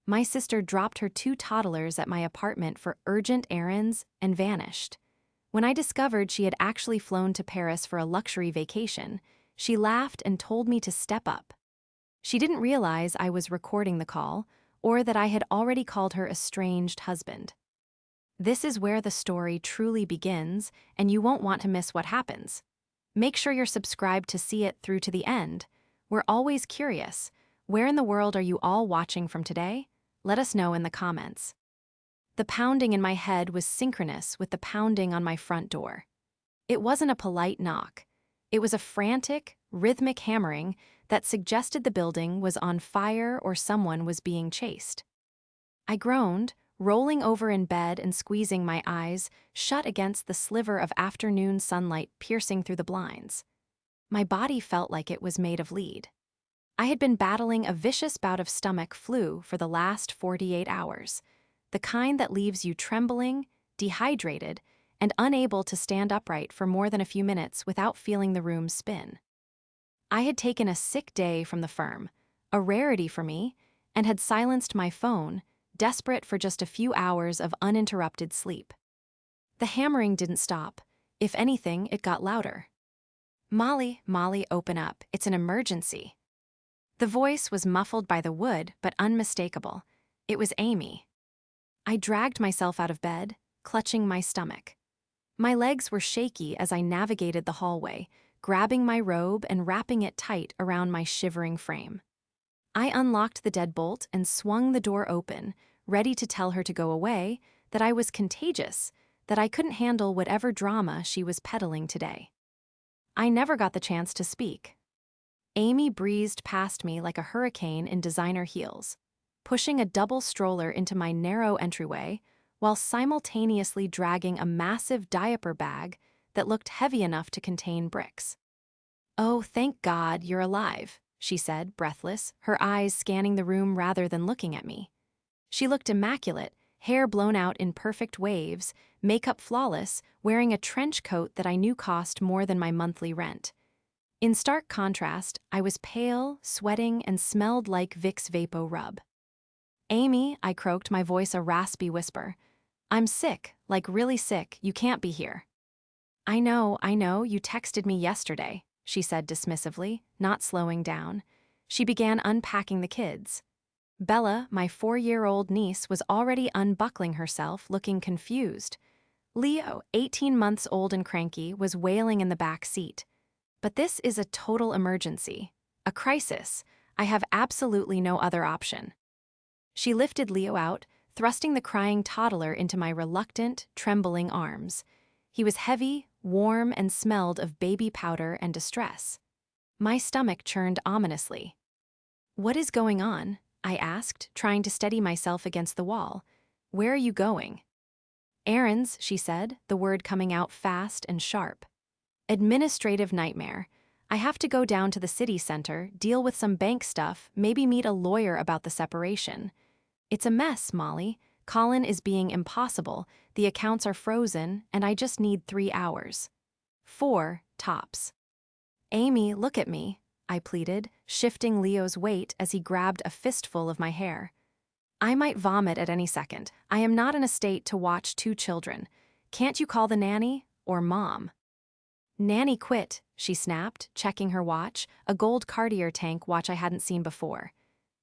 My sister dropped her two toddlers at my apartment for urgent errands and vanished. When I discovered she had actually flown to Paris for a luxury vacation, she laughed and told me to step up. She didn't realize I was recording the call, or that I had already called her estranged husband. This is where the story truly begins, and you won't want to miss what happens. Make sure you're subscribed to see it through to the end. We're always curious. Where in the world are you all watching from today? Let us know in the comments. The pounding in my head was synchronous with the pounding on my front door. It wasn't a polite knock. It was a frantic, rhythmic hammering that suggested the building was on fire or someone was being chased. I groaned, rolling over in bed and squeezing my eyes shut against the sliver of afternoon sunlight piercing through the blinds. My body felt like it was made of lead. I had been battling a vicious bout of stomach flu for the last 48 hours, the kind that leaves you trembling, dehydrated, and unable to stand upright for more than a few minutes without feeling the room spin. I had taken a sick day from the firm, a rarity for me, and had silenced my phone, desperate for just a few hours of uninterrupted sleep. The hammering didn't stop. If anything, it got louder. "Molly, Molly, open up. It's an emergency." The voice was muffled by the wood, but unmistakable. It was Amy. I dragged myself out of bed, clutching my stomach. My legs were shaky as I navigated the hallway, grabbing my robe and wrapping it tight around my shivering frame. I unlocked the deadbolt and swung the door open, ready to tell her to go away, that I was contagious, that I couldn't handle whatever drama she was peddling today. I never got the chance to speak. Amy breezed past me like a hurricane in designer heels, pushing a double stroller into my narrow entryway while simultaneously dragging a massive diaper bag that looked heavy enough to contain bricks. "Oh, thank God you're alive," she said, breathless, her eyes scanning the room rather than looking at me. She looked immaculate, hair blown out in perfect waves, makeup flawless, wearing a trench coat that I knew cost more than my monthly rent. In stark contrast, I was pale, sweating, and smelled like Vicks Vapo Rub. "Amy," I croaked, my voice a raspy whisper. "I'm sick, like really sick, you can't be here." I know, you texted me yesterday," she said dismissively, not slowing down. She began unpacking the kids. Bella, my 4-year-old niece, was already unbuckling herself, looking confused. Leo, 18 months old and cranky, was wailing in the back seat. "But this is a total emergency. A crisis. I have absolutely no other option." She lifted Leo out, thrusting the crying toddler into my reluctant, trembling arms. He was heavy, warm, and smelled of baby powder and distress. My stomach churned ominously. "What is going on?" I asked, trying to steady myself against the wall. "Where are you going?" "Errands," she said, the word coming out fast and sharp. "Administrative nightmare. I have to go down to the city center, deal with some bank stuff, maybe meet a lawyer about the separation. It's a mess, Molly. Colin is being impossible, the accounts are frozen, and I just need 3 hours. 4, tops." "Amy, look at me," I pleaded, shifting Leo's weight as he grabbed a fistful of my hair. "I might vomit at any second. I am not in a state to watch 2 children. Can't you call the nanny or mom?" "Nanny quit," she snapped, checking her watch, a gold Cartier tank watch I hadn't seen before.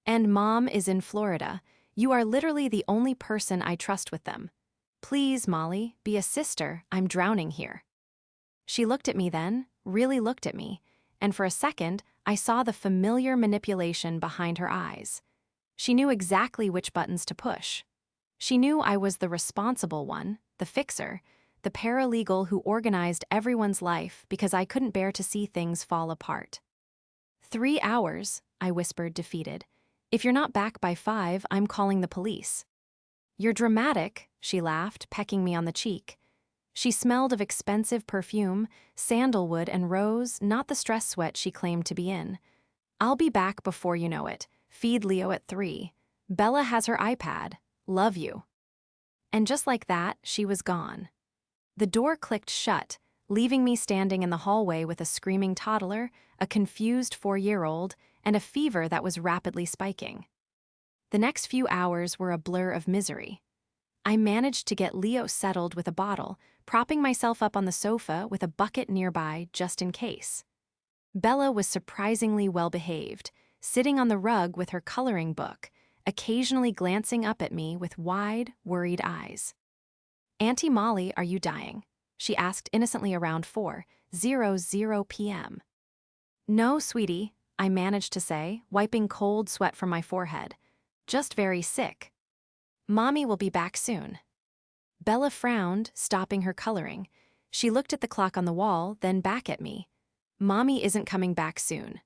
"And mom is in Florida. You are literally the only person I trust with them. Please, Molly, be a sister, I'm drowning here." She looked at me then, really looked at me, and for a second, I saw the familiar manipulation behind her eyes. She knew exactly which buttons to push. She knew I was the responsible one, the fixer, the paralegal who organized everyone's life because I couldn't bear to see things fall apart. 3 hours, I whispered, defeated. "If you're not back by 5, I'm calling the police." "You're dramatic," she laughed, pecking me on the cheek. She smelled of expensive perfume, sandalwood and rose, not the stress sweat she claimed to be in. "I'll be back before you know it. Feed Leo at 3. Bella has her iPad. Love you." And just like that, she was gone. The door clicked shut, leaving me standing in the hallway with a screaming toddler, a confused 4-year-old, and a fever that was rapidly spiking. The next few hours were a blur of misery. I managed to get Leo settled with a bottle, propping myself up on the sofa with a bucket nearby just in case. Bella was surprisingly well-behaved, sitting on the rug with her coloring book, occasionally glancing up at me with wide, worried eyes. "Auntie Molly, are you dying?" she asked innocently around 4:00 p.m. "No, sweetie," I managed to say, wiping cold sweat from my forehead. "Just very sick. Mommy will be back soon." Bella frowned, stopping her coloring. She looked at the clock on the wall, then back at me. "Mommy isn't coming back soon."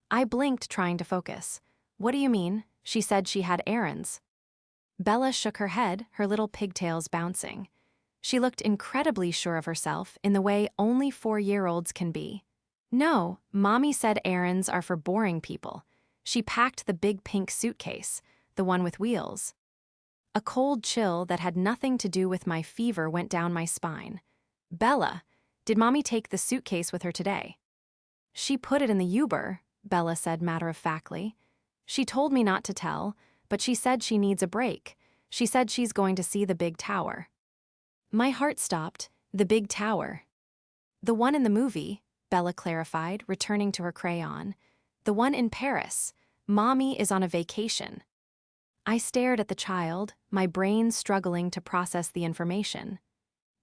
I blinked, trying to focus. "What do you mean?" She said she had errands. Bella shook her head, her little pigtails bouncing. She looked incredibly sure of herself in the way only 4-year-olds can be. "No, Mommy said errands are for boring people." She packed the big pink suitcase, the one with wheels. A cold chill that had nothing to do with my fever went down my spine. "Bella, did Mommy take the suitcase with her today?" "She put it in the Uber," Bella said matter-of-factly. "She told me not to tell, but she said she needs a break. She said she's going to see the big tower." My heart stopped. The big tower. "The one in the movie," Bella clarified, returning to her crayon. "The one in Paris. Mommy is on a vacation." I stared at the child, my brain struggling to process the information.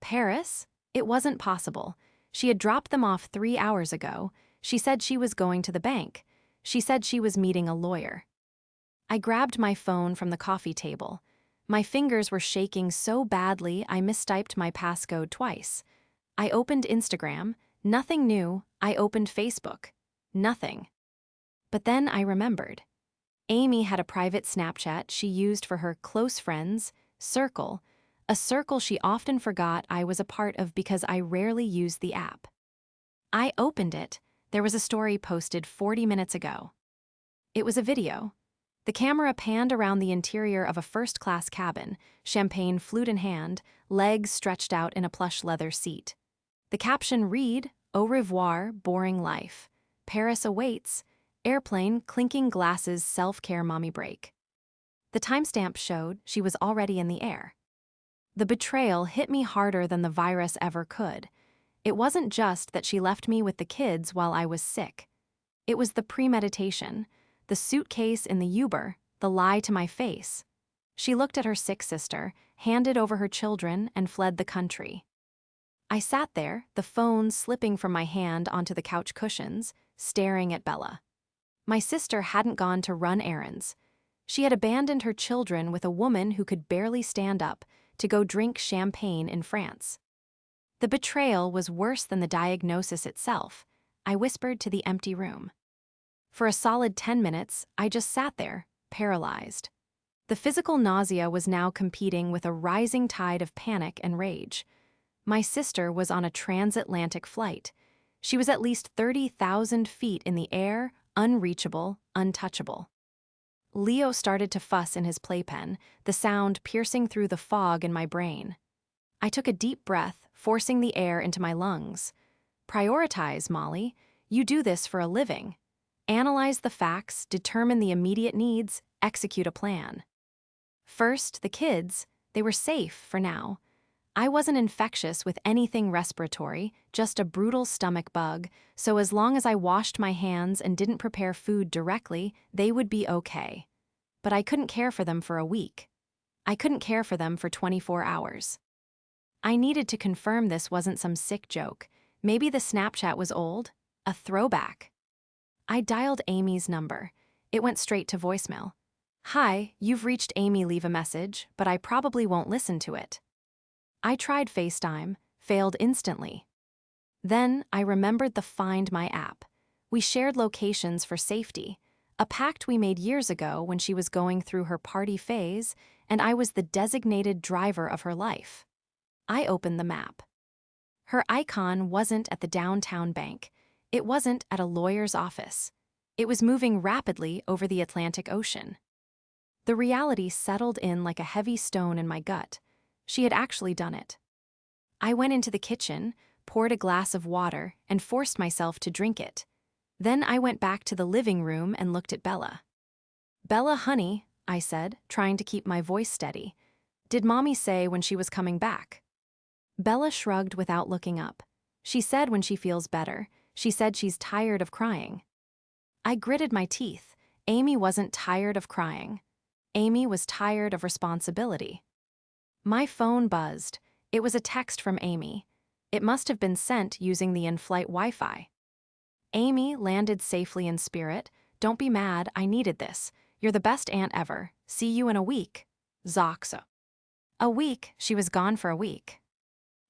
Paris? It wasn't possible. She had dropped them off 3 hours ago. She said she was going to the bank. She said she was meeting a lawyer. I grabbed my phone from the coffee table. My fingers were shaking so badly I mistyped my passcode twice. I opened Instagram. Nothing new. I opened Facebook. Nothing. But then I remembered. Amy had a private Snapchat she used for her close friends circle, a circle she often forgot I was a part of because I rarely used the app. I opened it. There was a story posted 40 minutes ago. It was a video. The camera panned around the interior of a first-class cabin, champagne flute in hand, legs stretched out in a plush leather seat. The caption read, "Au revoir, boring life. Paris awaits. Airplane, clinking glasses, self-care mommy break." The timestamp showed she was already in the air. The betrayal hit me harder than the virus ever could. It wasn't just that she left me with the kids while I was sick. It was the premeditation, the suitcase in the Uber, the lie to my face. She looked at her sick sister, handed over her children, and fled the country. I sat there, the phone slipping from my hand onto the couch cushions, staring at Bella. My sister hadn't gone to run errands. She had abandoned her children with a woman who could barely stand up to go drink champagne in France. The betrayal was worse than the diagnosis itself, I whispered to the empty room. For a solid 10 minutes, I just sat there, paralyzed. The physical nausea was now competing with a rising tide of panic and rage. My sister was on a transatlantic flight. She was at least 30,000 feet in the air, unreachable, untouchable. Leo started to fuss in his playpen, the sound piercing through the fog in my brain. I took a deep breath, forcing the air into my lungs. "Prioritize, Molly. You do this for a living. Analyze the facts, determine the immediate needs, execute a plan." First, the kids. They were safe for now. I wasn't infectious with anything respiratory, just a brutal stomach bug, so as long as I washed my hands and didn't prepare food directly, they would be okay. But I couldn't care for them for a week. I couldn't care for them for 24 hours. I needed to confirm this wasn't some sick joke. Maybe the Snapchat was old, a throwback. I dialed Amy's number. It went straight to voicemail. "Hi, you've reached Amy, leave a message, but I probably won't listen to it." I tried FaceTime, failed instantly. Then I remembered the Find My app. We shared locations for safety, a pact we made years ago when she was going through her party phase and I was the designated driver of her life. I opened the map. Her icon wasn't at the downtown bank. It wasn't at a lawyer's office. It was moving rapidly over the Atlantic Ocean. The reality settled in like a heavy stone in my gut. She had actually done it. I went into the kitchen, poured a glass of water, and forced myself to drink it. Then I went back to the living room and looked at Bella. "Bella, honey, I said, trying to keep my voice steady. Did Mommy say when she was coming back? Bella shrugged without looking up. She said when she feels better. She said she's tired of crying. I gritted my teeth. Amy wasn't tired of crying. Amy was tired of responsibility. My phone buzzed. It was a text from Amy. It must have been sent using the in-flight Wi-Fi. Amy landed safely in spirit. Don't be mad, I needed this. You're the best aunt ever. See you in a week. Zoxa. A week, she was gone for a week.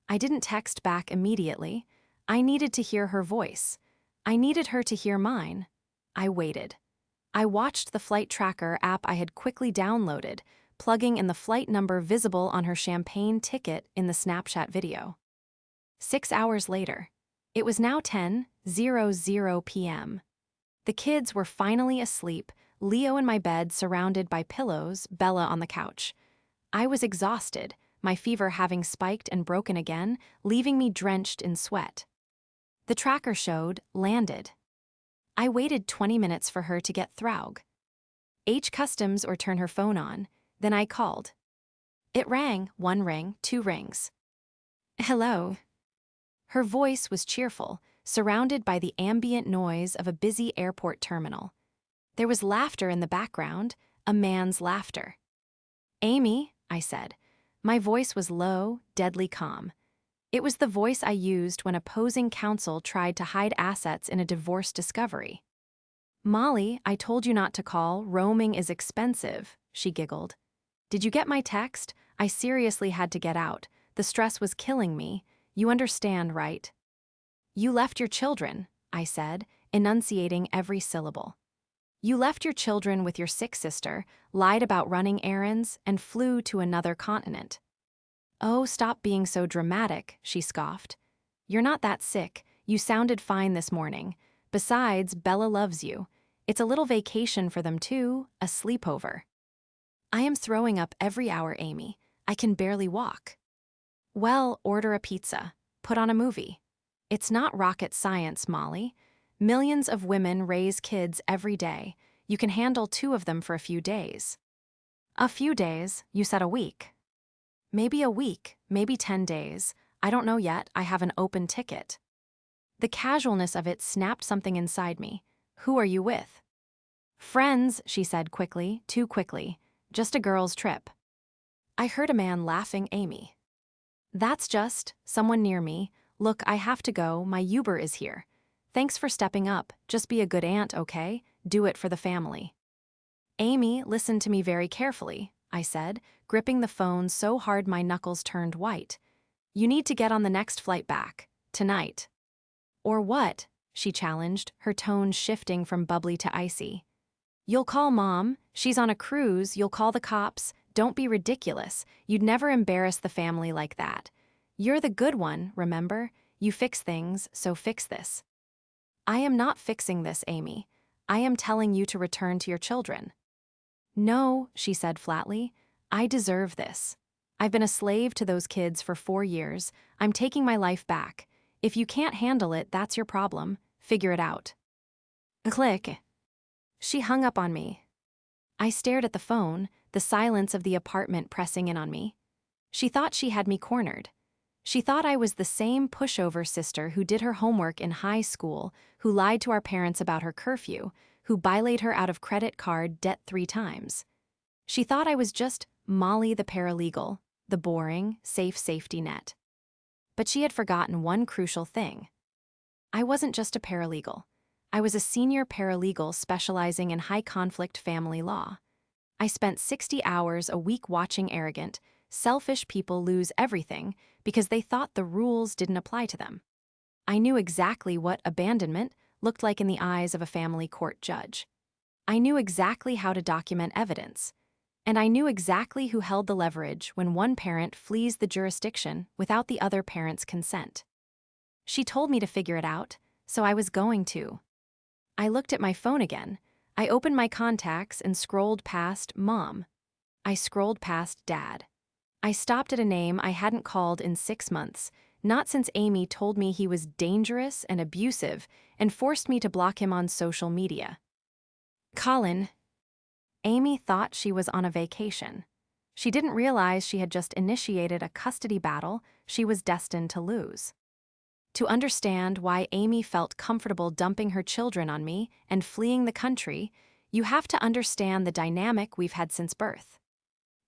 I didn't text back immediately. I needed to hear her voice. I needed her to hear mine. I waited. I watched the flight tracker app I had quickly downloaded, plugging in the flight number visible on her champagne ticket in the Snapchat video. 6 hours later. It was now 10:00 p.m. The kids were finally asleep, Leo in my bed surrounded by pillows, Bella on the couch. I was exhausted, my fever having spiked and broken again, leaving me drenched in sweat. The tracker showed, landed. I waited 20 minutes for her to get Thraug. H Customs or turn her phone on, then I called. It rang, 1 ring, 2 rings. Hello. Her voice was cheerful, surrounded by the ambient noise of a busy airport terminal. There was laughter in the background, a man's laughter. Amy, I said. My voice was low, deadly calm. It was the voice I used when opposing counsel tried to hide assets in a divorce discovery. Molly, I told you not to call, roaming is expensive, she giggled. Did you get my text? I seriously had to get out. The stress was killing me. You understand, right? You left your children, I said, enunciating every syllable. You left your children with your sick sister, lied about running errands, and flew to another continent. Oh, stop being so dramatic, she scoffed. You're not that sick. You sounded fine this morning. Besides, Bella loves you. It's a little vacation for them too, a sleepover. I am throwing up every hour, Amy. I can barely walk. Well, order a pizza. Put on a movie. It's not rocket science, Molly. Millions of women raise kids every day. You can handle 2 of them for a few days. A few days? You said a week. Maybe a week, maybe 10 days. I don't know yet, I have an open ticket. The casualness of it snapped something inside me. Who are you with? Friends, she said quickly, too quickly. Just a girls' trip. I heard a man laughing, Amy. That's just someone near me. Look, I have to go, my Uber is here. Thanks for stepping up, just be a good aunt, okay? Do it for the family. Amy, listen to me very carefully, I said, gripping the phone so hard my knuckles turned white. You need to get on the next flight back, tonight. Or what? She challenged, her tone shifting from bubbly to icy. You'll call Mom, she's on a cruise, you'll call the cops, don't be ridiculous, you'd never embarrass the family like that. You're the good one, remember? You fix things, so fix this. I am not fixing this, Amy. I am telling you to return to your children. No, she said flatly, I deserve this. I've been a slave to those kids for 4 years. I'm taking my life back. If you can't handle it, that's your problem. Figure it out. Click. She hung up on me. I stared at the phone, the silence of the apartment pressing in on me. She thought she had me cornered. She thought I was the same pushover sister who did her homework in high school, who lied to our parents about her curfew, who bylaid her out of credit card debt 3 times. She thought I was just Molly the paralegal, the boring, safe safety net. But she had forgotten one crucial thing. I wasn't just a paralegal. I was a senior paralegal specializing in high-conflict family law. I spent 60 hours a week watching arrogant, selfish people lose everything because they thought the rules didn't apply to them. I knew exactly what abandonment looked like in the eyes of a family court judge. I knew exactly how to document evidence. And I knew exactly who held the leverage when one parent flees the jurisdiction without the other parent's consent. She told me to figure it out, so I was going to. I looked at my phone again. I opened my contacts and scrolled past Mom. I scrolled past Dad. I stopped at a name I hadn't called in 6 months, not since Amy told me he was dangerous and abusive and forced me to block him on social media. Colin. Amy thought she was on a vacation. She didn't realize she had just initiated a custody battle she was destined to lose. To understand why Amy felt comfortable dumping her children on me and fleeing the country, you have to understand the dynamic we've had since birth.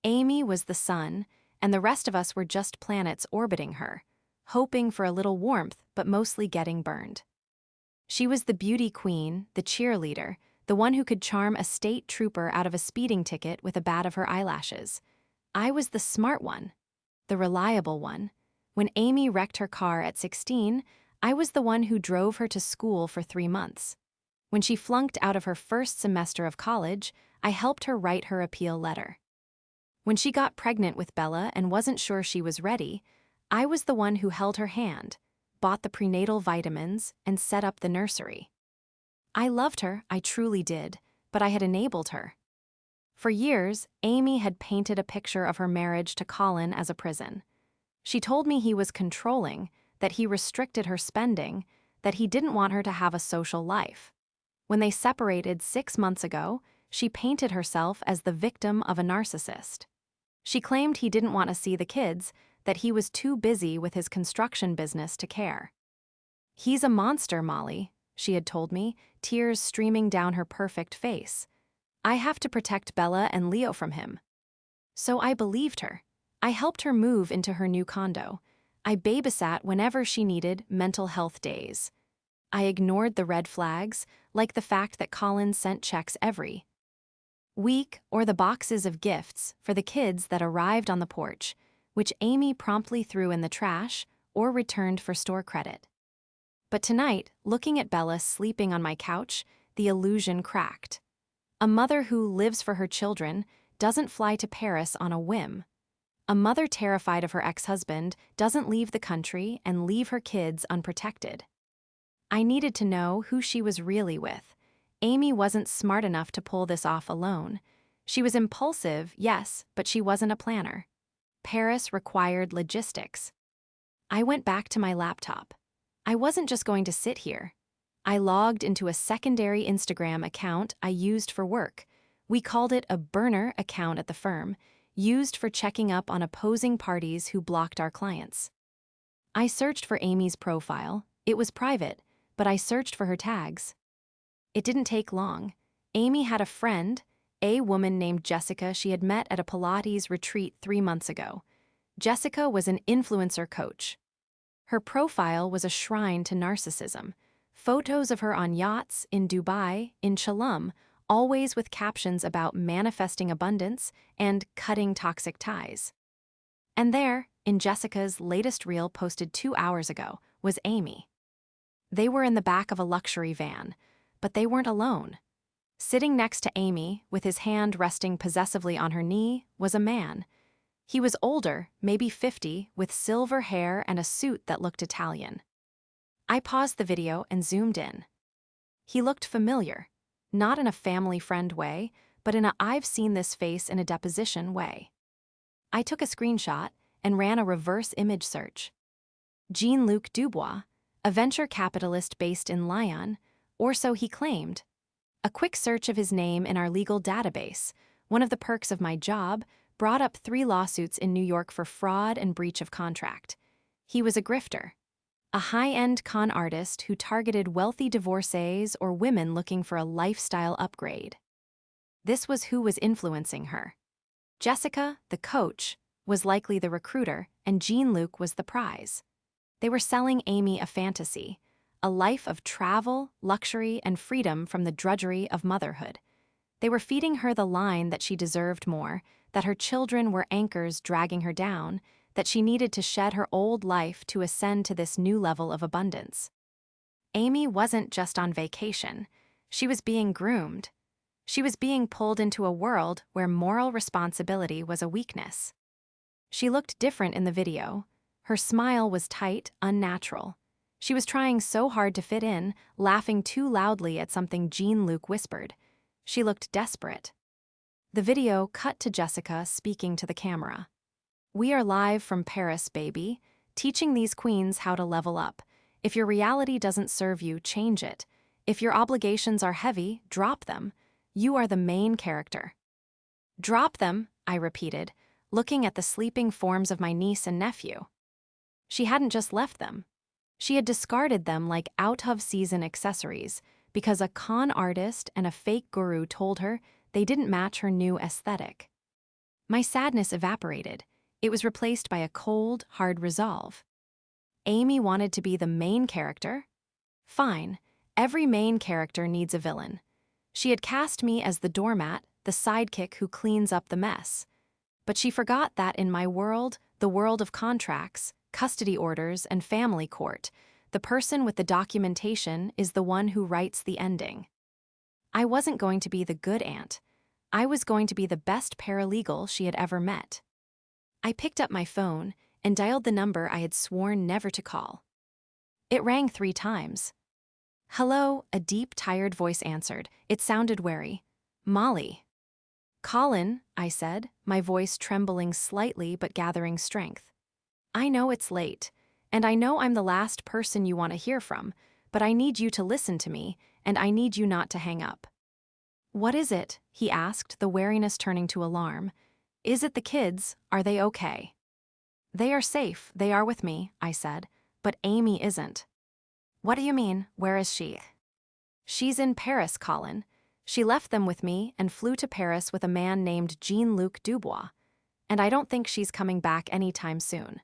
Amy was the sun, and the rest of us were just planets orbiting her, hoping for a little warmth but mostly getting burned. She was the beauty queen, the cheerleader, the one who could charm a state trooper out of a speeding ticket with a bat of her eyelashes. I was the smart one, the reliable one. When Amy wrecked her car at 16, I was the one who drove her to school for 3 months. When she flunked out of her first semester of college, I helped her write her appeal letter. When she got pregnant with Bella and wasn't sure she was ready, I was the one who held her hand, bought the prenatal vitamins, and set up the nursery. I loved her, I truly did, but I had enabled her. For years, Amy had painted a picture of her marriage to Colin as a prison. She told me he was controlling, that he restricted her spending, that he didn't want her to have a social life. When they separated 6 months ago, she painted herself as the victim of a narcissist. She claimed he didn't want to see the kids, that he was too busy with his construction business to care. "He's a monster, Molly," she had told me, tears streaming down her perfect face. "I have to protect Bella and Leo from him." So I believed her. I helped her move into her new condo. I babysat whenever she needed mental health days. I ignored the red flags, like the fact that Colin sent checks every week or the boxes of gifts for the kids that arrived on the porch, which Amy promptly threw in the trash or returned for store credit. But tonight, looking at Bella sleeping on my couch, the illusion cracked. A mother who lives for her children doesn't fly to Paris on a whim. A mother terrified of her ex-husband doesn't leave the country and leave her kids unprotected. I needed to know who she was really with. Amy wasn't smart enough to pull this off alone. She was impulsive, yes, but she wasn't a planner. Paris required logistics. I went back to my laptop. I wasn't just going to sit here. I logged into a secondary Instagram account I used for work. We called it a burner account at the firm, used for checking up on opposing parties who blocked our clients. I searched for Amy's profile. It was private, but I searched for her tags. It didn't take long. Amy had a friend, a woman named Jessica she had met at a Pilates retreat 3 months ago. Jessica was an influencer coach. Her profile was a shrine to narcissism. Photos of her on yachts, in Dubai, in Chelum, always with captions about manifesting abundance and cutting toxic ties. And there, in Jessica's latest reel posted 2 hours ago, was Amy. They were in the back of a luxury van, but they weren't alone. Sitting next to Amy, with his hand resting possessively on her knee, was a man. He was older, maybe 50, with silver hair and a suit that looked Italian. I paused the video and zoomed in. He looked familiar, not in a family friend way, but in a "I've seen this face in a deposition" way. I took a screenshot and ran a reverse image search. Jean-Luc Dubois, a venture capitalist based in Lyon, or so he claimed. A quick search of his name in our legal database, one of the perks of my job, brought up 3 lawsuits in New York for fraud and breach of contract. He was a grifter, a high-end con artist who targeted wealthy divorcees or women looking for a lifestyle upgrade. This was who was influencing her. Jessica, the coach, was likely the recruiter, and Jean-Luc was the prize. They were selling Amy a fantasy, a life of travel, luxury, and freedom from the drudgery of motherhood. They were feeding her the line that she deserved more, that her children were anchors dragging her down, that she needed to shed her old life to ascend to this new level of abundance. Amy wasn't just on vacation. She was being groomed. She was being pulled into a world where moral responsibility was a weakness. She looked different in the video. Her smile was tight, unnatural. She was trying so hard to fit in, laughing too loudly at something Jean-Luc whispered. She looked desperate. The video cut to Jessica speaking to the camera. "We are live from Paris, baby, teaching these queens how to level up. If your reality doesn't serve you, change it. If your obligations are heavy, drop them. You are the main character." Drop them, I repeated, looking at the sleeping forms of my niece and nephew. She hadn't just left them. She had discarded them like out-of-season accessories because a con artist and a fake guru told her they didn't match her new aesthetic. My sadness evaporated. It was replaced by a cold, hard resolve. Amy wanted to be the main character? Fine, every main character needs a villain. She had cast me as the doormat, the sidekick who cleans up the mess. But she forgot that in my world, the world of contracts, custody orders, and family court, the person with the documentation is the one who writes the ending. I wasn't going to be the good aunt. I was going to be the best paralegal she had ever met. I picked up my phone and dialed the number I had sworn never to call. It rang 3 times. "Hello," a deep, tired voice answered. It sounded wary. "Molly." "Colin," I said, my voice trembling slightly but gathering strength. "I know it's late, and I know I'm the last person you want to hear from, but I need you to listen to me, and I need you not to hang up." "What is it?" he asked, the wariness turning to alarm. "Is it the kids? Are they okay?" "They are safe, they are with me," I said, "but Amy isn't." "What do you mean? Where is she?" "She's in Paris, Colin. She left them with me and flew to Paris with a man named Jean-Luc Dubois, and I don't think she's coming back anytime soon."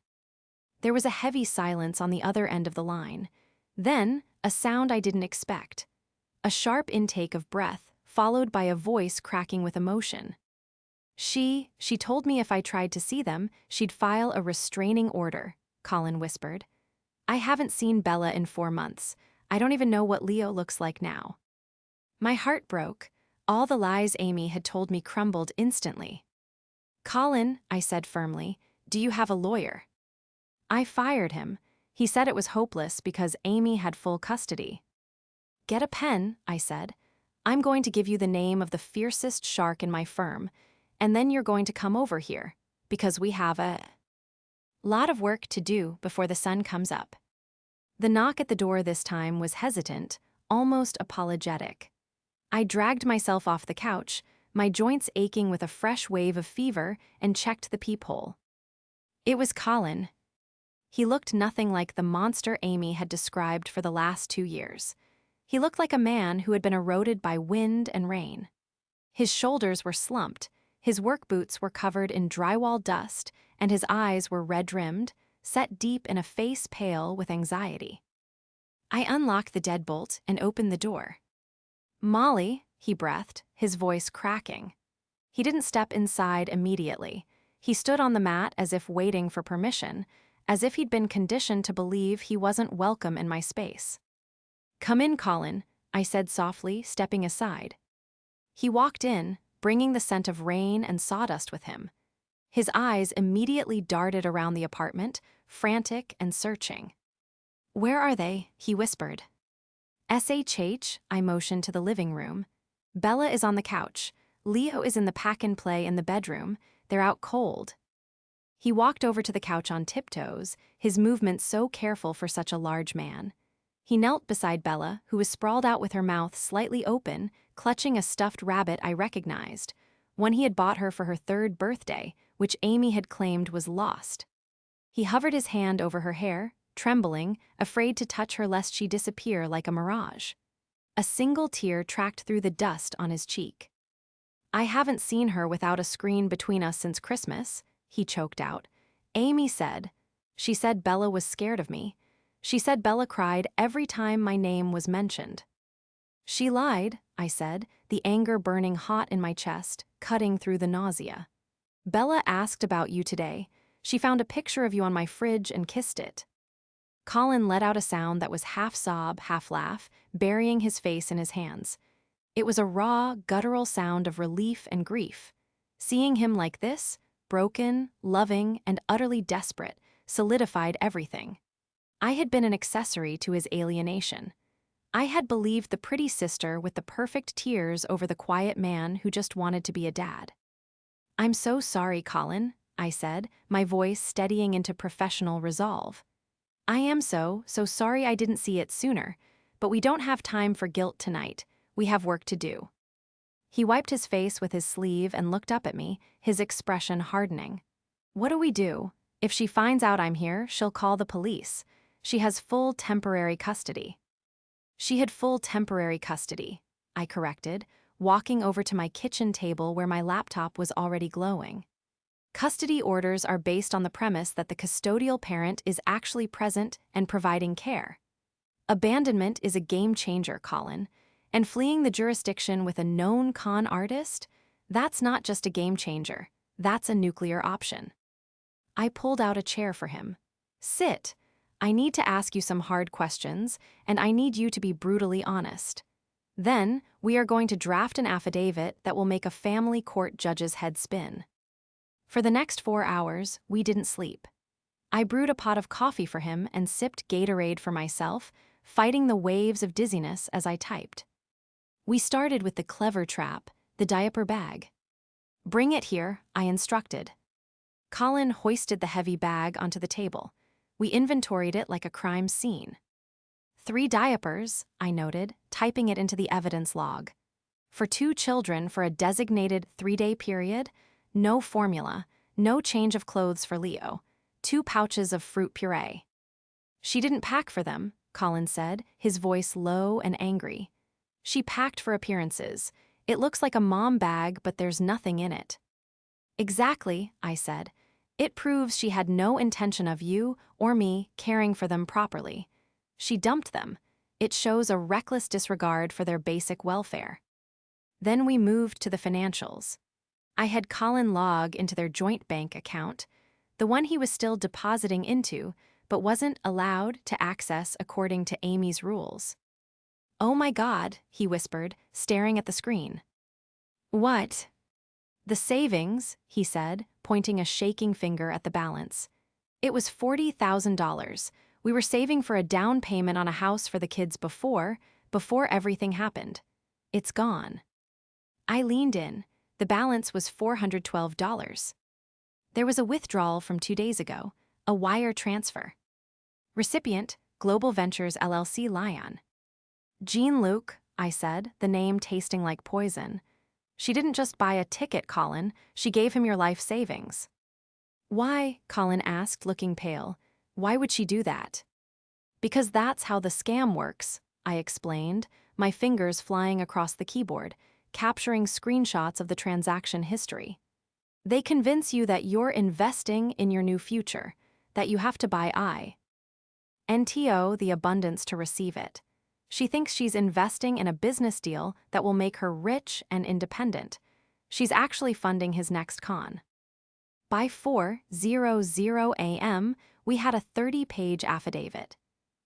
There was a heavy silence on the other end of the line. Then, a sound I didn't expect. A sharp intake of breath, followed by a voice cracking with emotion. She told me if I tried to see them, she'd file a restraining order," Colin whispered. "I haven't seen Bella in 4 months. I don't even know what Leo looks like now." My heart broke. All the lies Amy had told me crumbled instantly. "Colin," I said firmly, "do you have a lawyer?" "I fired him. He said it was hopeless because Amy had full custody." "Get a pen," I said. "I'm going to give you the name of the fiercest shark in my firm, and then you're going to come over here, because we have a lot of work to do before the sun comes up." The knock at the door this time was hesitant, almost apologetic. I dragged myself off the couch, my joints aching with a fresh wave of fever, and checked the peephole. It was Colin. He looked nothing like the monster Amy had described for the last 2 years. He looked like a man who had been eroded by wind and rain. His shoulders were slumped, his work boots were covered in drywall dust, and his eyes were red-rimmed, set deep in a face pale with anxiety. I unlocked the deadbolt and opened the door. "Molly," he breathed, his voice cracking. He didn't step inside immediately. He stood on the mat as if waiting for permission, as if he'd been conditioned to believe he wasn't welcome in my space. "Come in, Colin," I said softly, stepping aside. He walked in, bringing the scent of rain and sawdust with him. His eyes immediately darted around the apartment, frantic and searching. "Where are they?" he whispered. "SHH," I motioned to the living room. "Bella is on the couch. Leo is in the pack-and-play in the bedroom. They're out cold." He walked over to the couch on tiptoes, his movements so careful for such a large man. He knelt beside Bella, who was sprawled out with her mouth slightly open, clutching a stuffed rabbit I recognized, one he had bought her for her 3rd birthday, which Amy had claimed was lost. He hovered his hand over her hair, trembling, afraid to touch her lest she disappear like a mirage. A single tear tracked through the dust on his cheek. "I haven't seen her without a screen between us since Christmas," he choked out. "Amy said. She said Bella was scared of me. She said Bella cried every time my name was mentioned." "She lied," I said, the anger burning hot in my chest, cutting through the nausea. "Bella asked about you today. She found a picture of you on my fridge and kissed it." Colin let out a sound that was half sob, half laugh, burying his face in his hands. It was a raw, guttural sound of relief and grief. Seeing him like this, broken, loving, and utterly desperate, solidified everything. I had been an accessory to his alienation. I had believed the pretty sister with the perfect tears over the quiet man who just wanted to be a dad. "I'm so sorry, Colin," I said, my voice steadying into professional resolve. "I am so sorry I didn't see it sooner, but we don't have time for guilt tonight. We have work to do." He wiped his face with his sleeve and looked up at me, his expression hardening. What do we do? If she finds out I'm here, she'll call the police. She has full temporary custody. She had full temporary custody, I corrected, walking over to my kitchen table where my laptop was already glowing. Custody orders are based on the premise that the custodial parent is actually present and providing care. Abandonment is a game changer, Colin, and fleeing the jurisdiction with a known con artist, that's not just a game changer, that's a nuclear option. I pulled out a chair for him. Sit. I need to ask you some hard questions, and I need you to be brutally honest. Then, we are going to draft an affidavit that will make a family court judge's head spin. For the next 4 hours, we didn't sleep. I brewed a pot of coffee for him and sipped Gatorade for myself, fighting the waves of dizziness as I typed. We started with the clever trap, the diaper bag. Bring it here, I instructed. Colin hoisted the heavy bag onto the table. We inventoried it like a crime scene. 3 diapers, I noted, typing it into the evidence log. For 2 children for a designated 3-day period, no formula, no change of clothes for Leo, 2 pouches of fruit puree. She didn't pack for them, Colin said, his voice low and angry. She packed for appearances. It looks like a mom bag, but there's nothing in it. Exactly, I said. It proves she had no intention of you or me caring for them properly. She dumped them. It shows a reckless disregard for their basic welfare. Then we moved to the financials. I had Colin log into their joint bank account, the one he was still depositing into, but wasn't allowed to access according to Amy's rules. Oh my God, he whispered, staring at the screen. What? The savings, he said, pointing a shaking finger at the balance. It was $40,000. We were saving for a down payment on a house for the kids before everything happened. It's gone. I leaned in. The balance was $412. There was a withdrawal from 2 days ago, a wire transfer. Recipient, Global Ventures LLC Lyon. Jean-Luc, I said, the name tasting like poison. She didn't just buy a ticket, Colin, she gave him your life savings. Why? Colin asked, looking pale. Why would she do that? Because that's how the scam works, I explained, my fingers flying across the keyboard, capturing screenshots of the transaction history. They convince you that you're investing in your new future, that you have to buy NTO the abundance to receive it. She thinks she's investing in a business deal that will make her rich and independent. She's actually funding his next con. By 4:00 a.m., we had a 30-page affidavit.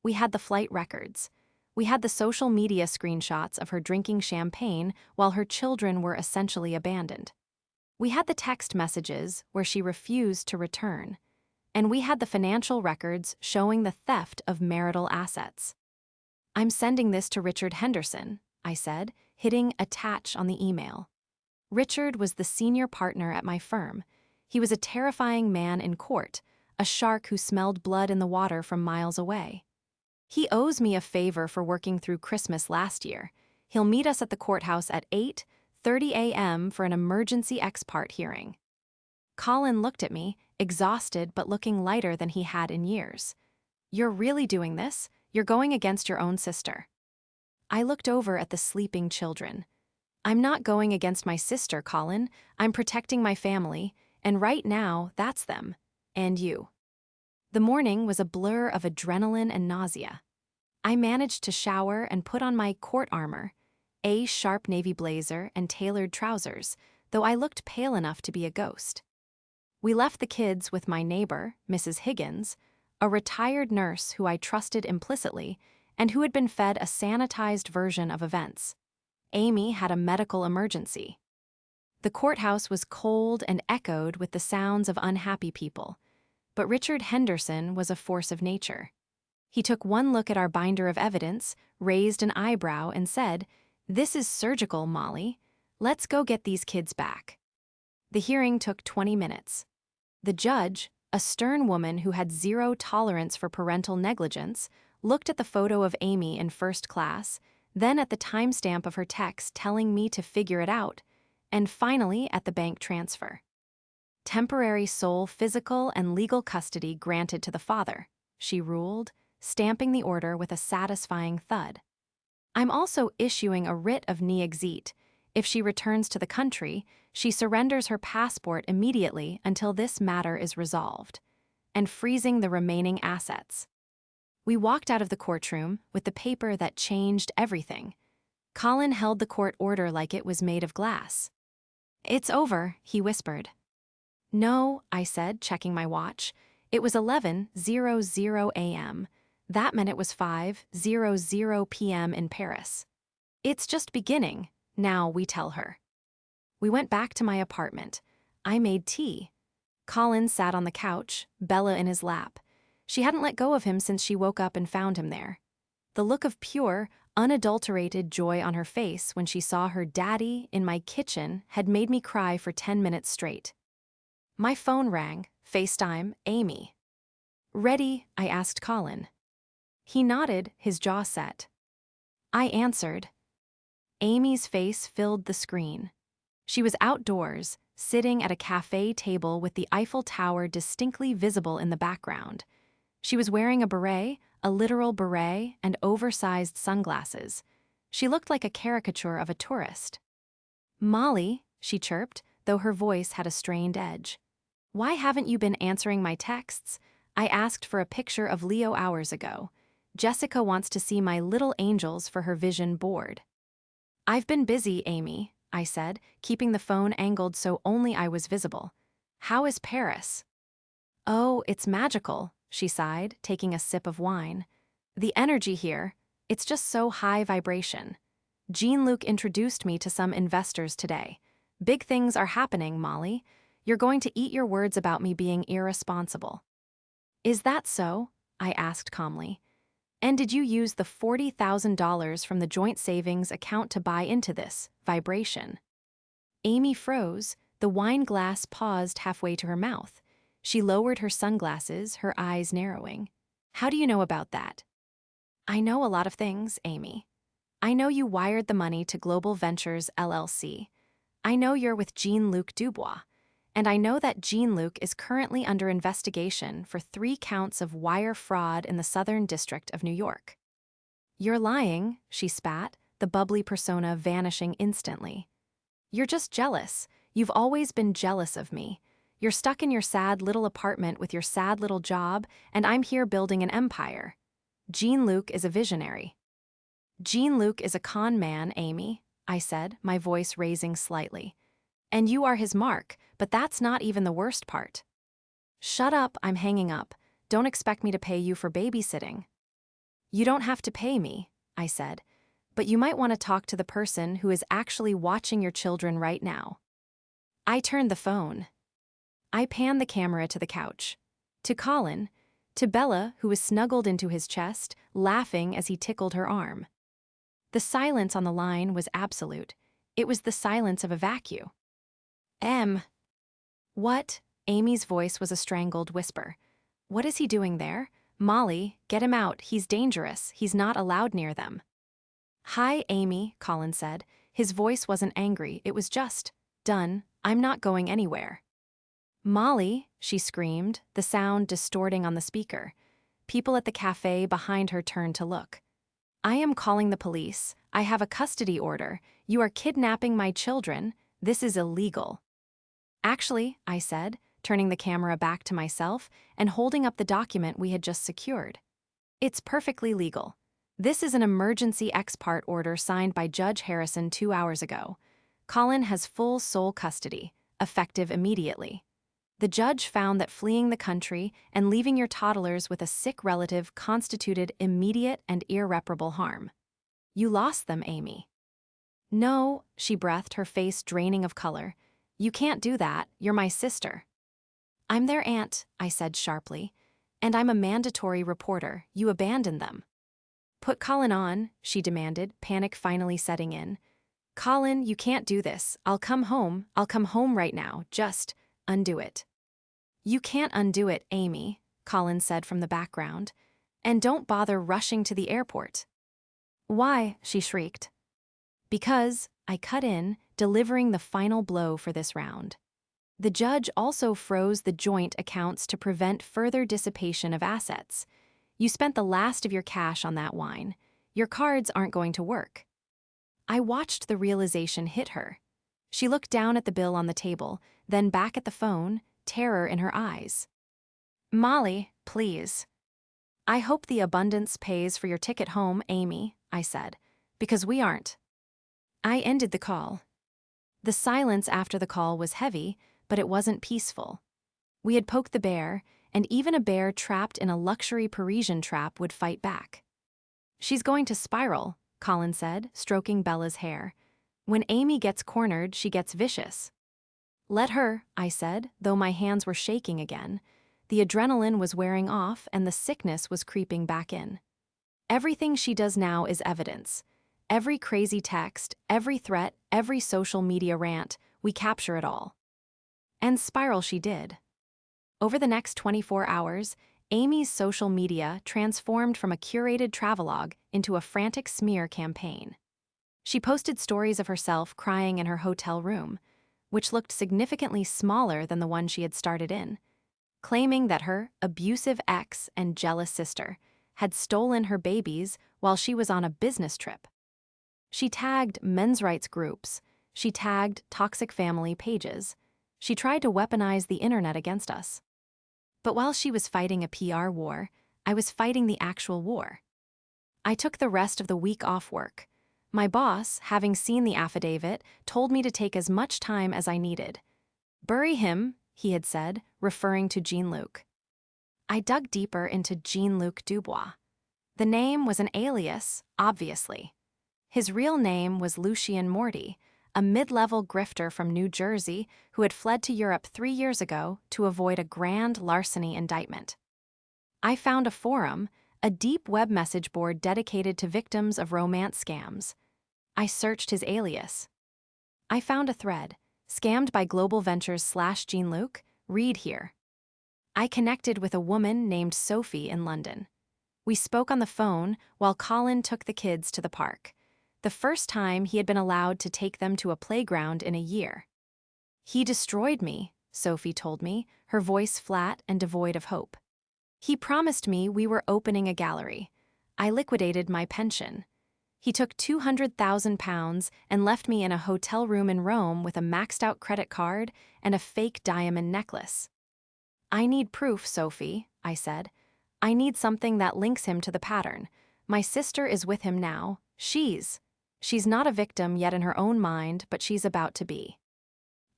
We had the flight records. We had the social media screenshots of her drinking champagne while her children were essentially abandoned. We had the text messages where she refused to return. And we had the financial records showing the theft of marital assets. I'm sending this to Richard Henderson, I said, hitting attach on the email. Richard was the senior partner at my firm. He was a terrifying man in court, a shark who smelled blood in the water from miles away. He owes me a favor for working through Christmas last year. He'll meet us at the courthouse at 8:30 a.m. for an emergency ex parte hearing. Colin looked at me, exhausted but looking lighter than he had in years. You're really doing this? You're going against your own sister. I looked over at the sleeping children. I'm not going against my sister, Colin. I'm protecting my family, and right now, that's them. And you. The morning was a blur of adrenaline and nausea. I managed to shower and put on my court armor, a sharp navy blazer and tailored trousers, though I looked pale enough to be a ghost. We left the kids with my neighbor, Mrs. Higgins, a retired nurse who I trusted implicitly and who had been fed a sanitized version of events. Amy had a medical emergency. The courthouse was cold and echoed with the sounds of unhappy people, but Richard Henderson was a force of nature. He took one look at our binder of evidence, raised an eyebrow, and said, "This is surgical, Molly. Let's go get these kids back." The hearing took 20 minutes. The judge, a stern woman who had zero tolerance for parental negligence, looked at the photo of Amy in first class, then at the timestamp of her text telling me to figure it out, and finally at the bank transfer. Temporary sole physical and legal custody granted to the father, she ruled, stamping the order with a satisfying thud. I'm also issuing a writ of ne-exit. If she returns to the country, she surrenders her passport immediately until this matter is resolved, and freezing the remaining assets. We walked out of the courtroom with the paper that changed everything. Colin held the court order like it was made of glass. "It's over," he whispered. "No," I said, checking my watch. It was 11:00 a.m. That meant it was 5:00 p.m. in Paris. "It's just beginning, now," we tell her. We went back to my apartment. I made tea. Colin sat on the couch, Bella in his lap. She hadn't let go of him since she woke up and found him there. The look of pure, unadulterated joy on her face when she saw her daddy in my kitchen had made me cry for 10 minutes straight. My phone rang. FaceTime, Amy. "Ready?" I asked Colin. He nodded, his jaw set. I answered. Amy's face filled the screen. She was outdoors, sitting at a cafe table with the Eiffel Tower distinctly visible in the background. She was wearing a beret, a literal beret, and oversized sunglasses. She looked like a caricature of a tourist. "Molly," she chirped, though her voice had a strained edge. "Why haven't you been answering my texts? I asked for a picture of Leo hours ago. Jessica wants to see my little angels for her vision board." "I've been busy, Amy," I said, keeping the phone angled so only I was visible. "How is Paris?" "Oh, it's magical," she sighed, taking a sip of wine. "The energy here, it's just so high vibration. Jean-Luc introduced me to some investors today. Big things are happening, Molly. You're going to eat your words about me being irresponsible." "Is that so?" I asked calmly. "And did you use the $40,000 from the joint savings account to buy into this vibration?" Amy froze, the wine glass paused halfway to her mouth. She lowered her sunglasses, her eyes narrowing. "How do you know about that?" "I know a lot of things, Amy. I know you wired the money to Global Ventures LLC. I know you're with Jean-Luc Dubois. And I know that Jean-Luc is currently under investigation for 3 counts of wire fraud in the Southern District of New York." "You're lying," she spat, the bubbly persona vanishing instantly. "You're just jealous. You've always been jealous of me. You're stuck in your sad little apartment with your sad little job, and I'm here building an empire. Jean-Luc is a visionary." "Jean-Luc is a con man, Amy," I said, my voice raising slightly. "And you are his mark, but that's not even the worst part." "Shut up, I'm hanging up. Don't expect me to pay you for babysitting." "You don't have to pay me," I said, "but you might want to talk to the person who is actually watching your children right now." I turned the phone. I panned the camera to the couch. To Colin, to Bella, who was snuggled into his chest, laughing as he tickled her arm. The silence on the line was absolute. It was the silence of a vacuum. What?" Amy's voice was a strangled whisper. "What is he doing there? Molly, get him out. He's dangerous. He's not allowed near them." "Hi, Amy," Colin said. His voice wasn't angry. It was just, "Done. I'm not going anywhere." "Molly," she screamed, the sound distorting on the speaker. People at the cafe behind her turned to look. "I am calling the police. I have a custody order. You are kidnapping my children. This is illegal." "Actually," I said, turning the camera back to myself and holding up the document we had just secured. "It's perfectly legal. This is an emergency ex parte order signed by Judge Harrison 2 hours ago. Colin has full sole custody, effective immediately. The judge found that fleeing the country and leaving your toddlers with a sick relative constituted immediate and irreparable harm. You lost them, Amy." "No," she breathed, her face draining of color. "You can't do that. You're my sister." "I'm their aunt," I said sharply. "And I'm a mandatory reporter. You abandoned them." "Put Colin on," she demanded, panic finally setting in. "Colin, you can't do this. I'll come home. I'll come home right now. Just undo it." "You can't undo it, Amy," Colin said from the background. "And don't bother rushing to the airport." Why? She shrieked. Because, I cut in, delivering the final blow for this round. The judge also froze the joint accounts to prevent further dissipation of assets. You spent the last of your cash on that wine. Your cards aren't going to work. I watched the realization hit her. She looked down at the bill on the table, then back at the phone, terror in her eyes. Molly, please. I hope the abundance pays for your ticket home, Amy, I said, because we aren't. I ended the call. The silence after the call was heavy, but it wasn't peaceful. We had poked the bear, and even a bear trapped in a luxury Parisian trap would fight back. She's going to spiral, Colin said, stroking Bella's hair. When Amy gets cornered, she gets vicious. Let her, I said, though my hands were shaking again. The adrenaline was wearing off and the sickness was creeping back in. Everything she does now is evidence. Every crazy text, every threat, every social media rant, we capture it all. And spiral she did. Over the next 24 hours, Amy's social media transformed from a curated travelogue into a frantic smear campaign. She posted stories of herself crying in her hotel room, which looked significantly smaller than the one she had started in, claiming that her abusive ex and jealous sister had stolen her babies while she was on a business trip. She tagged men's rights groups. She tagged toxic family pages. She tried to weaponize the internet against us. But while she was fighting a PR war, I was fighting the actual war. I took the rest of the week off work. My boss, having seen the affidavit, told me to take as much time as I needed. Bury him, he had said, referring to Jean-Luc. I dug deeper into Jean-Luc Dubois. The name was an alias, obviously. His real name was Lucien Morty, a mid-level grifter from New Jersey who had fled to Europe 3 years ago to avoid a grand larceny indictment. I found a forum, a deep web message board dedicated to victims of romance scams. I searched his alias. I found a thread, scammed by Global Ventures / Jean-Luc, read here. I connected with a woman named Sophie in London. We spoke on the phone while Colin took the kids to the park. The first time he had been allowed to take them to a playground in a year. He destroyed me, Sophie told me, her voice flat and devoid of hope. He promised me we were opening a gallery. I liquidated my pension. He took £200,000 and left me in a hotel room in Rome with a maxed-out credit card and a fake diamond necklace. I need proof, Sophie, I said. I need something that links him to the pattern. My sister is with him now. She's not a victim yet in her own mind, but she's about to be.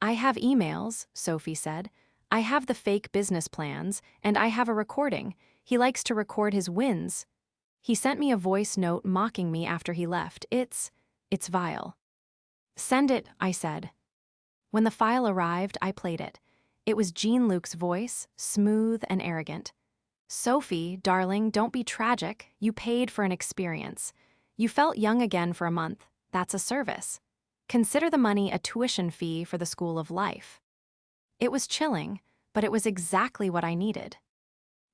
I have emails, Sophie said. I have the fake business plans, and I have a recording. He likes to record his wins. He sent me a voice note mocking me after he left. It's vile. Send it, I said. When the file arrived, I played it. It was Jean-Luc's voice, smooth and arrogant. Sophie, darling, don't be tragic. You paid for an experience. You felt young again for a month. That's a service. Consider the money a tuition fee for the school of life. It was chilling, but it was exactly what I needed.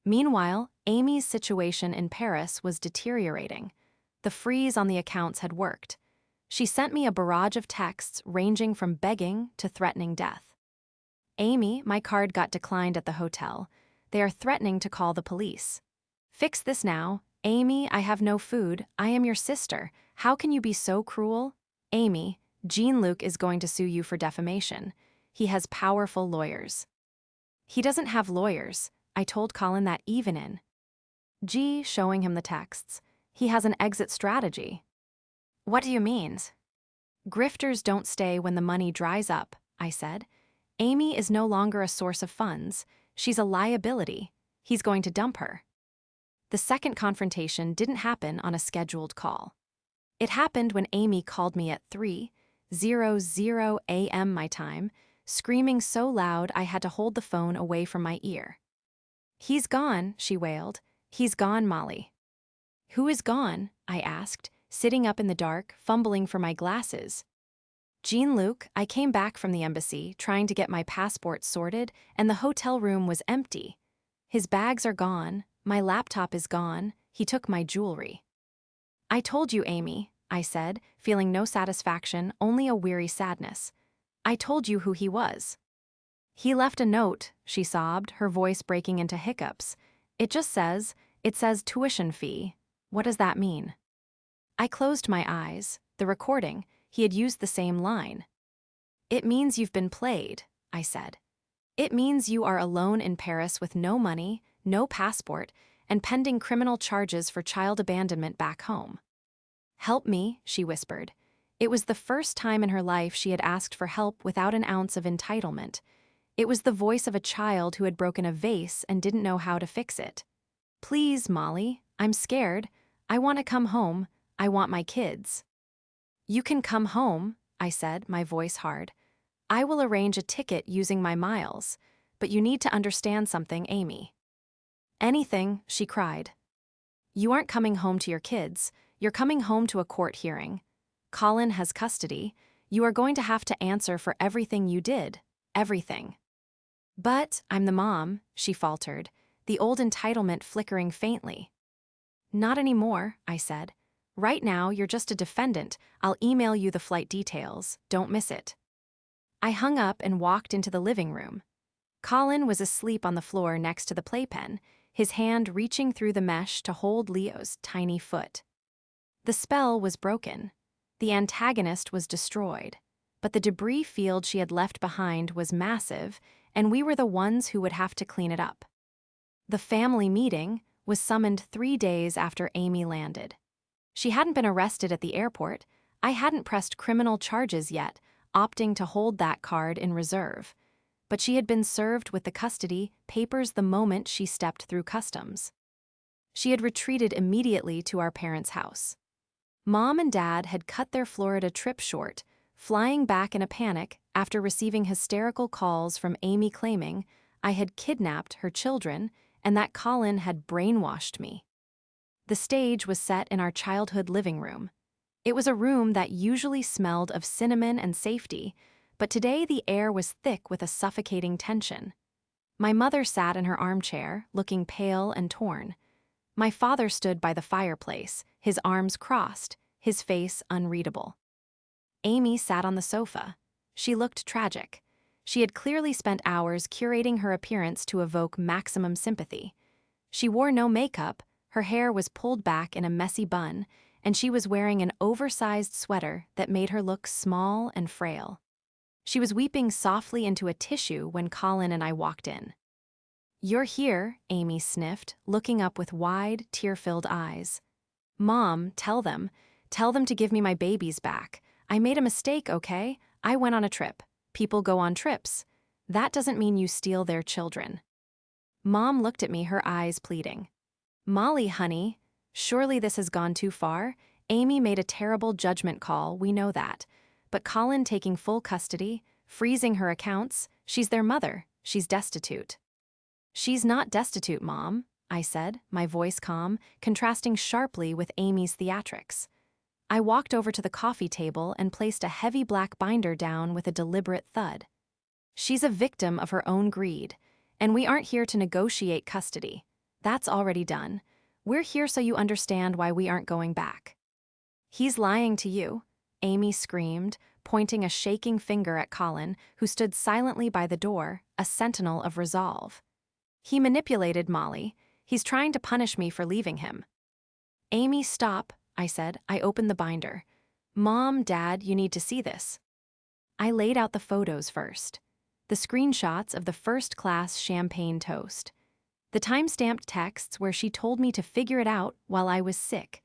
Meanwhile, Amy's situation in Paris was deteriorating. The freeze on the accounts had worked. She sent me a barrage of texts ranging from begging to threatening death. Amy, my card got declined at the hotel. They are threatening to call the police. Fix this now. Amy, I have no food. I am your sister. How can you be so cruel? Amy, Jean-Luc is going to sue you for defamation. He has powerful lawyers. He doesn't have lawyers. I told Colin that even in. Showing him the texts. He has an exit strategy. What do you mean? Grifters don't stay when the money dries up, I said. Amy is no longer a source of funds. She's a liability. He's going to dump her. The second confrontation didn't happen on a scheduled call. It happened when Amy called me at 3:00 a.m. my time, screaming so loud I had to hold the phone away from my ear. He's gone, she wailed. He's gone, Molly. Who is gone? I asked, sitting up in the dark, fumbling for my glasses. Jean-Luc, I came back from the embassy, trying to get my passport sorted, and the hotel room was empty. His bags are gone. My laptop is gone. He took my jewelry. I told you, Amy, I said, feeling no satisfaction, only a weary sadness. I told you who he was. He left a note, she sobbed, her voice breaking into hiccups. It says tuition fee. What does that mean? I closed my eyes. The recording, he had used the same line. It means you've been played, I said. It means you are alone in Paris with no money, no passport, and pending criminal charges for child abandonment back home. Help me, she whispered. It was the first time in her life she had asked for help without an ounce of entitlement. It was the voice of a child who had broken a vase and didn't know how to fix it. Please, Molly, I'm scared. I want to come home. I want my kids. You can come home, I said, my voice hard. I will arrange a ticket using my miles, but you need to understand something, Amy. Anything, she cried. You aren't coming home to your kids. You're coming home to a court hearing. Colin has custody. You are going to have to answer for everything you did. Everything. But I'm the mom, she faltered, the old entitlement flickering faintly. Not anymore, I said. Right now, you're just a defendant. I'll email you the flight details. Don't miss it. I hung up and walked into the living room. Colin was asleep on the floor next to the playpen, his hand reaching through the mesh to hold Leo's tiny foot. The spell was broken. The antagonist was destroyed. But the debris field she had left behind was massive, and we were the ones who would have to clean it up. The family meeting was summoned 3 days after Amy landed. She hadn't been arrested at the airport. I hadn't pressed criminal charges yet, opting to hold that card in reserve. But she had been served with the custody papers the moment she stepped through customs. She had retreated immediately to our parents' house. Mom and Dad had cut their Florida trip short, flying back in a panic after receiving hysterical calls from Amy claiming I had kidnapped her children and that Colin had brainwashed me. The stage was set in our childhood living room. It was a room that usually smelled of cinnamon and safety, but today the air was thick with a suffocating tension. My mother sat in her armchair, looking pale and torn. My father stood by the fireplace, his arms crossed, his face unreadable. Amy sat on the sofa. She looked tragic. She had clearly spent hours curating her appearance to evoke maximum sympathy. She wore no makeup, her hair was pulled back in a messy bun, and she was wearing an oversized sweater that made her look small and frail. She was weeping softly into a tissue when Colin and I walked in. "You're here," Amy sniffed, looking up with wide, tear-filled eyes. "Mom, tell them to give me my babies back. I made a mistake, okay? I went on a trip. People go on trips. That doesn't mean you steal their children." Mom looked at me, her eyes pleading. "Molly, honey, surely this has gone too far. Amy made a terrible judgment call, we know that. But Colin taking full custody, freezing her accounts, she's their mother, she's destitute." "She's not destitute, Mom," I said, my voice calm, contrasting sharply with Amy's theatrics. I walked over to the coffee table and placed a heavy black binder down with a deliberate thud. "She's a victim of her own greed, and we aren't here to negotiate custody. That's already done. We're here so you understand why we aren't going back." "He's lying to you," Amy screamed, pointing a shaking finger at Colin, who stood silently by the door, a sentinel of resolve. "He manipulated Molly. He's trying to punish me for leaving him." "Amy, stop," I said. I opened the binder. "Mom, Dad, you need to see this." I laid out the photos first. The screenshots of the first-class champagne toast. The time-stamped texts where she told me to figure it out while I was sick.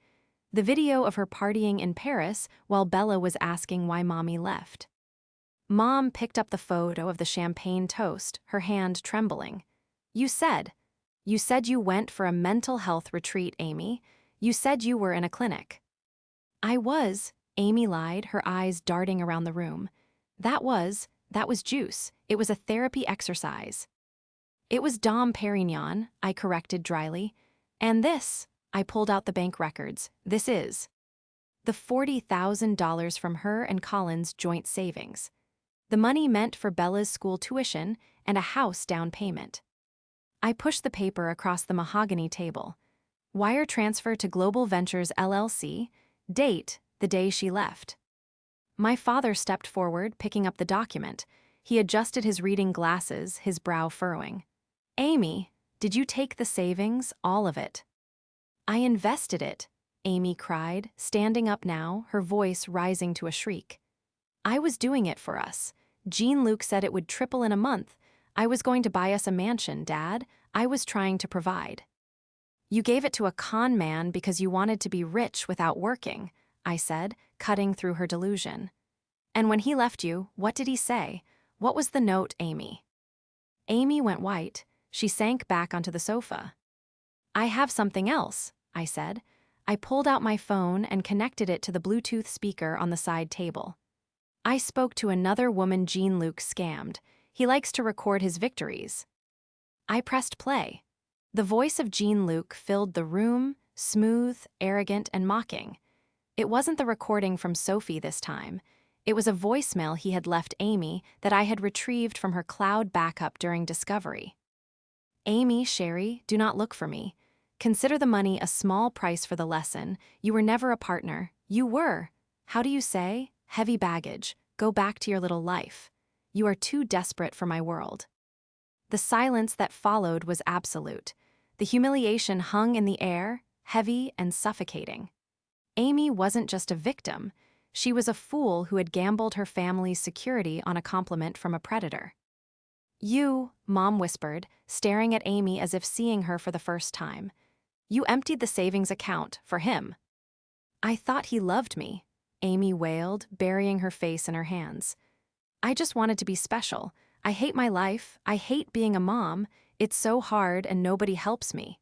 The video of her partying in Paris while Bella was asking why Mommy left. Mom picked up the photo of the champagne toast, her hand trembling. You said you went for a mental health retreat, Amy. You said you were in a clinic." "I was," Amy lied, her eyes darting around the room. That was juice. It was a therapy exercise." "It was Dom Perignon," I corrected dryly. "And this," I pulled out the bank records, "this is the $40,000 from her and Colin's joint savings. The money meant for Bella's school tuition and a house down payment." I pushed the paper across the mahogany table. Wire transfer to Global Ventures LLC. Date, the day she left. My father stepped forward, picking up the document. He adjusted his reading glasses, his brow furrowing. Amy, did you take the savings, all of it? I invested it, Amy cried, standing up now, her voice rising to a shriek. I was doing it for us. Jean-Luc said it would triple in a month. I was going to buy us a mansion, Dad. I was trying to provide. You gave it to a con man because you wanted to be rich without working, I said, cutting through her delusion. And when he left you, what did he say? What was the note, Amy? Amy went white. She sank back onto the sofa. I have something else, I said. I pulled out my phone and connected it to the Bluetooth speaker on the side table. I spoke to another woman Jean-Luc scammed. He likes to record his victories. I pressed play. The voice of Jean-Luc filled the room, smooth, arrogant, and mocking. It wasn't the recording from Sophie this time. It was a voicemail he had left Amy that I had retrieved from her cloud backup during discovery. Amy, Sherry, do not look for me. Consider the money a small price for the lesson. You were never a partner. You were. How do you say? Heavy baggage. Go back to your little life. You are too desperate for my world. The silence that followed was absolute. The humiliation hung in the air, heavy and suffocating. Amy wasn't just a victim. She was a fool who had gambled her family's security on a compliment from a predator. You, Mom whispered, staring at Amy as if seeing her for the first time. You emptied the savings account for him. I thought he loved me, Amy wailed, burying her face in her hands. I just wanted to be special. I hate my life. I hate being a mom. It's so hard and nobody helps me.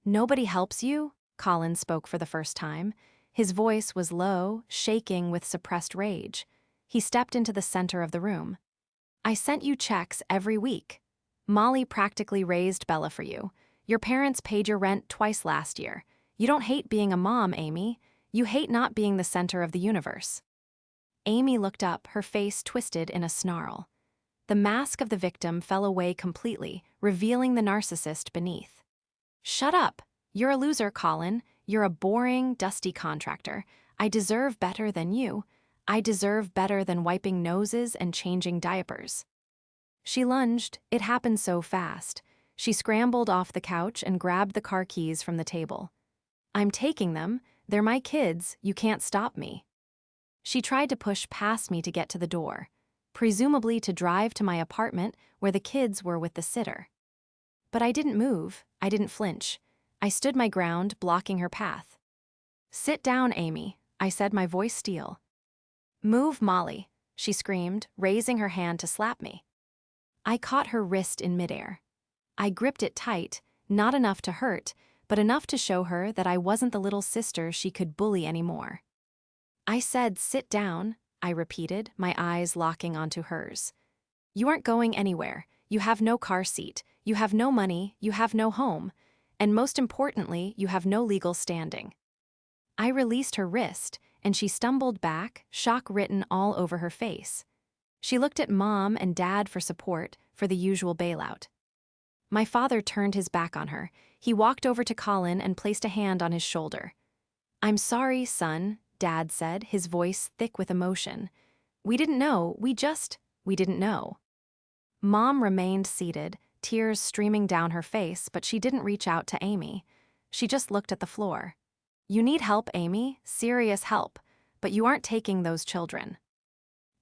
Nobody helps you? Colin spoke for the first time. His voice was low, shaking with suppressed rage. He stepped into the center of the room. I sent you checks every week. Molly practically raised Bella for you. Your parents paid your rent twice last year. You don't hate being a mom, Amy. You hate not being the center of the universe. Amy looked up, her face twisted in a snarl. The mask of the victim fell away completely, revealing the narcissist beneath. Shut up. You're a loser, Colin. You're a boring, dusty contractor. I deserve better than you. I deserve better than wiping noses and changing diapers. She lunged. It happened so fast. She scrambled off the couch and grabbed the car keys from the table. I'm taking them. They're my kids. You can't stop me. She tried to push past me to get to the door, presumably to drive to my apartment where the kids were with the sitter. But I didn't move. I didn't flinch. I stood my ground, blocking her path. Sit down, Amy, I said, my voice steel. Move, Molly, she screamed, raising her hand to slap me. I caught her wrist in midair. I gripped it tight, not enough to hurt, but enough to show her that I wasn't the little sister she could bully anymore. I said, sit down, I repeated, my eyes locking onto hers. You aren't going anywhere. You have no car seat. You have no money. You have no home. And most importantly, you have no legal standing. I released her wrist, and she stumbled back, shock written all over her face. She looked at Mom and Dad for support, for the usual bailout. My father turned his back on her. He walked over to Colin and placed a hand on his shoulder. I'm sorry, son, Dad said, his voice thick with emotion. We didn't know, we didn't know. Mom remained seated, tears streaming down her face, but she didn't reach out to Amy. She just looked at the floor. You need help, Amy, serious help, but you aren't taking those children.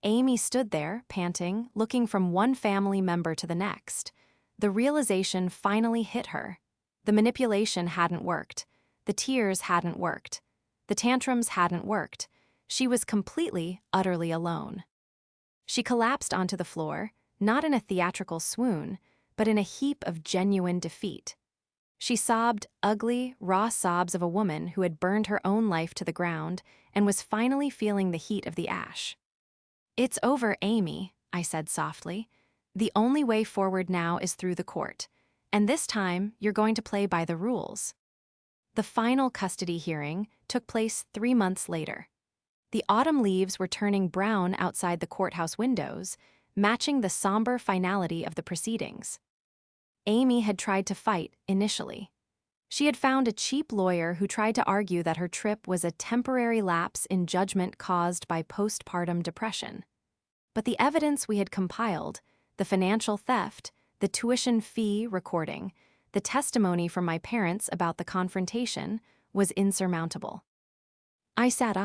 Amy stood there, panting, looking from one family member to the next. The realization finally hit her. The manipulation hadn't worked. The tears hadn't worked. The tantrums hadn't worked. She was completely, utterly alone. She collapsed onto the floor, not in a theatrical swoon, but in a heap of genuine defeat. She sobbed ugly, raw sobs of a woman who had burned her own life to the ground and was finally feeling the heat of the ash. It's over, Amy, I said softly. The only way forward now is through the court, and this time you're going to play by the rules. The final custody hearing took place 3 months later. The autumn leaves were turning brown outside the courthouse windows, matching the somber finality of the proceedings. Amy had tried to fight initially. She had found a cheap lawyer who tried to argue that her trip was a temporary lapse in judgment caused by postpartum depression. But the evidence we had compiled, the financial theft, the tuition fee recording, the testimony from my parents about the confrontation, was insurmountable. I sat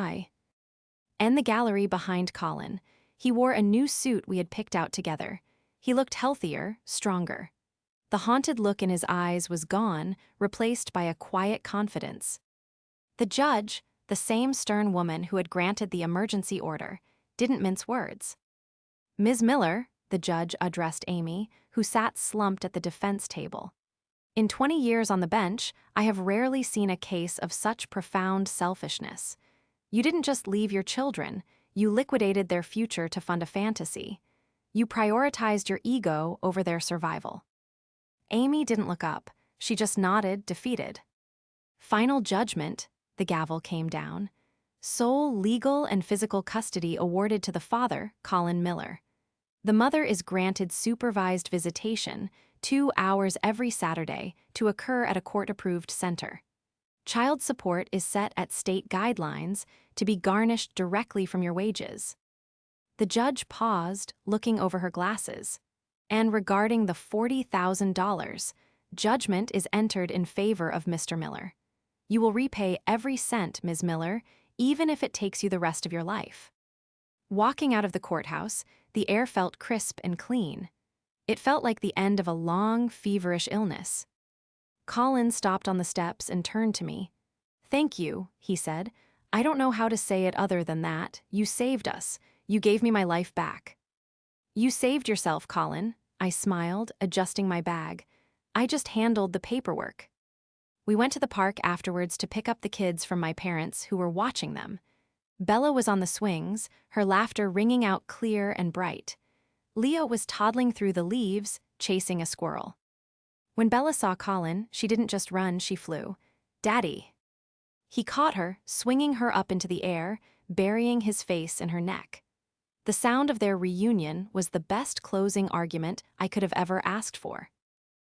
in the gallery behind Colin. He wore a new suit we had picked out together. He looked healthier, stronger. The haunted look in his eyes was gone, replaced by a quiet confidence. The judge, the same stern woman who had granted the emergency order, didn't mince words. "Ms. Miller," the judge addressed Amy, who sat slumped at the defense table. "In 20 years on the bench, I have rarely seen a case of such profound selfishness. You didn't just leave your children, you liquidated their future to fund a fantasy. You prioritized your ego over their survival." Amy didn't look up. She just nodded, defeated. "Final judgment," the gavel came down. "Sole legal and physical custody awarded to the father, Colin Miller. The mother is granted supervised visitation, 2 hours every Saturday, to occur at a court-approved center. Child support is set at state guidelines to be garnished directly from your wages." The judge paused, looking over her glasses. "And regarding the $40,000, judgment is entered in favor of Mr. Miller. You will repay every cent, Ms. Miller, even if it takes you the rest of your life." Walking out of the courthouse, the air felt crisp and clean. It felt like the end of a long, feverish illness. Colin stopped on the steps and turned to me. "Thank you," he said. "I don't know how to say it other than that. You saved us. You gave me my life back." "You saved yourself, Colin," I smiled, adjusting my bag. "I just handled the paperwork." We went to the park afterwards to pick up the kids from my parents, who were watching them. Bella was on the swings, her laughter ringing out clear and bright. Leo was toddling through the leaves, chasing a squirrel. When Bella saw Colin, she didn't just run, she flew. "Daddy." He caught her, swinging her up into the air, burying his face in her neck. The sound of their reunion was the best closing argument I could have ever asked for.